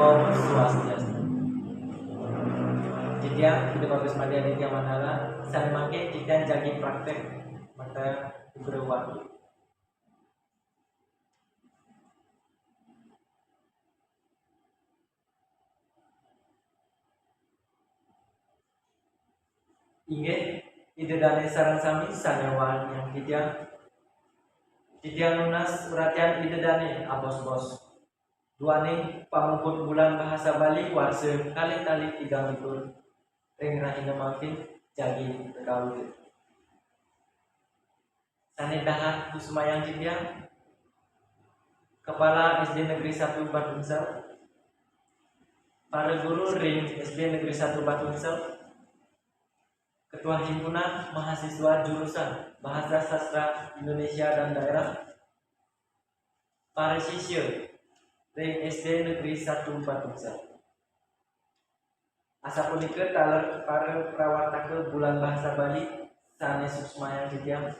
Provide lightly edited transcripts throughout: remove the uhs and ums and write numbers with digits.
Om Swastiastu. Jika kita bagus pada Aditya Mandala, saya makin kita jadi praktek mata berwaktu. Ingat, ide dana sarang sami sanewan yang tidak lunas perhatian ide dana abos-bos. Dua nih pamukut bulan bahasa Bali warse kali-kali 3 minggu. Ring rahina makin jadi berkawin. Sane dahat Kusmayang Cipiang, Kepala SD Negeri 1 Batunsel, para guru ring SD Negeri 1 Batunsel, Ketua Himpunan Mahasiswa Jurusan Bahasa Sastra Indonesia dan Daerah, para siswa ring SD Negeri 1 Batunsel. Asa punika taler para perawatake bulan bahasa Bali sane Kusmayang Cipiang.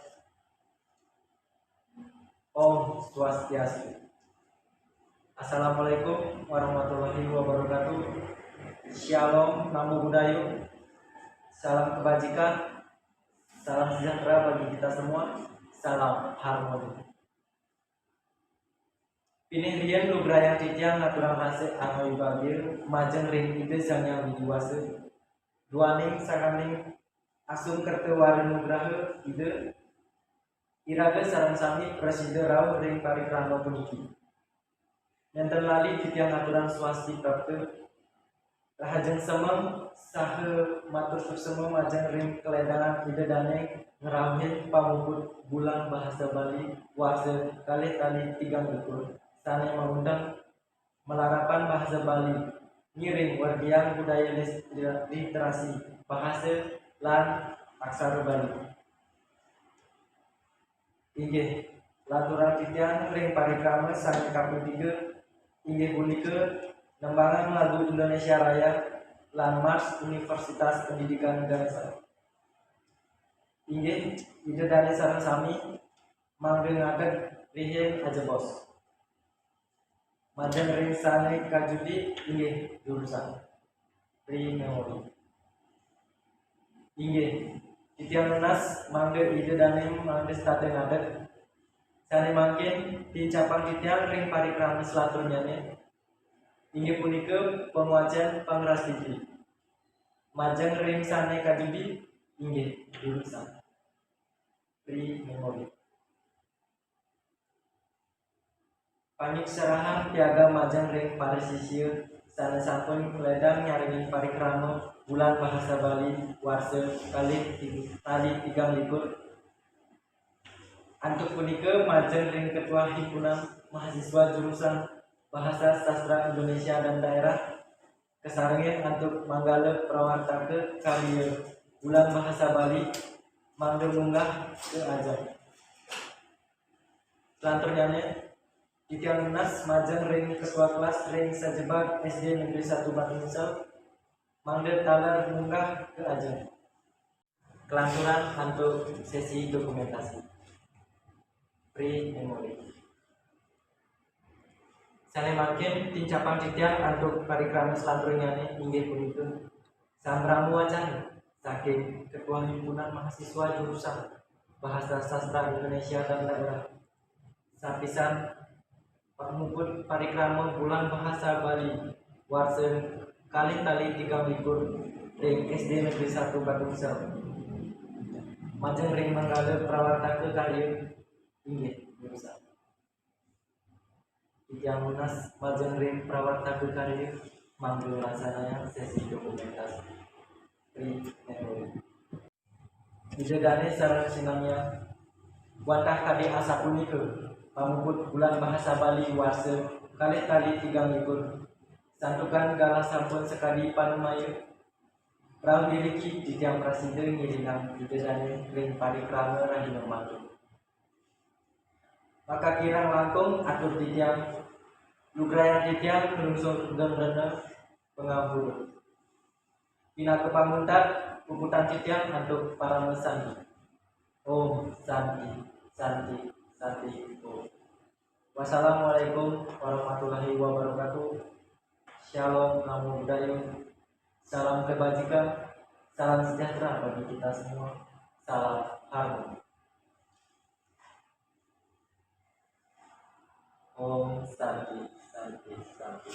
Om Swastiastu. Assalamualaikum warahmatullahi wabarakatuh. Shalom, namo buddhaya. Salam kebajikan, salam sejahtera bagi kita semua. Salam harmoni. Pilih rian lubrayang ciciang aturan rase anoi bagir majeng ring ide sanyang dijuwase. Duaning sakaning asum kerte warin nugrahe ide iraga sarang sami presiden rau ring parikrama puniki. Nenten lali ciciang aturan swasti prapte rahajeng semem sahe matur suksema majeng ring keledangan ide dane ngerauhin pamukut bulan bahasa Bali warse kali-kali 3 minggu. Sane mengundang melarapan bahasa Bali ngiring wargian budaya literasi bahasa lan aksara Bali. Inggih laturan titian ring parikrama sane kaping 3 inggih punika nembangan lagu Indonesia Raya lan Mars Universitas Pendidikan Ganesha. Inggih ide dane sareng sami mangge ngadeg rihin aja bos. Majeng ring sane kajudi inggih jurusan Pri Memori. Inggih titian lunas mangge ide dane mangge state ngadeg sane makin dicapang titian ring parikrama selaturnyane inggih punika penguajan pangras TV. Majeng ring sane kajudi inggih jurusan Pri Memori. Panik serahan piagam majeng ring parisisieun sane sampun keledang nyaringin parikrama bulan bahasa Bali warse kali tali 3 likur. Antuk punika majeng ring ketua himpunan mahasiswa jurusan Bahasa Sastra Indonesia dan Daerah kesarengin antuk manggale prawartake karya bulan bahasa Bali mangge munggah ke ajang. Selanjutnya titian lunas majeng ring ketua kelas ring sajebak SD Negeri 1 Batunsel mangge taler munggah ke ajang. Kelangsuran antuk sesi dokumentasi Pri Memori. Sane makin tincapan titian antuk parikrama selanjutnya inggih punika samramu wacana saking ketua himpunan mahasiswa jurusan Bahasa Sastra Indonesia dan Daerah. Sapisan pamukut parikrama bulan bahasa Bali warsen kali-kali 3 minggu ring SD Negeri 1 Batunsel. Majeng ring manggale prawartake karya inggih jurusan yang lunas majeng ring prawartake karya mangge laksanayan sesi dokumentasi Pri Memori. Ide dane sareng sinamnya wantah kadi asa punika pamukut bulan bahasa Bali warse kali-kali 3 minggu. Santukan galah sampun sekali panumaya prau diriki titiang presiden ngiringan ide dane ring parikrama rahina mangke. Maka kirang langkung atur titiang lugrayang titiang nungsur gemrena pengabur. Pina kepamuntat puputan titiang untuk para mesanti. Om Santi Santi Santi Om. Wassalamualaikum warahmatullahi wabarakatuh. Shalom, namo buddhaya, salam kebajikan, salam sejahtera bagi kita semua, salam harmoni. Om Santi, Santi, Santi.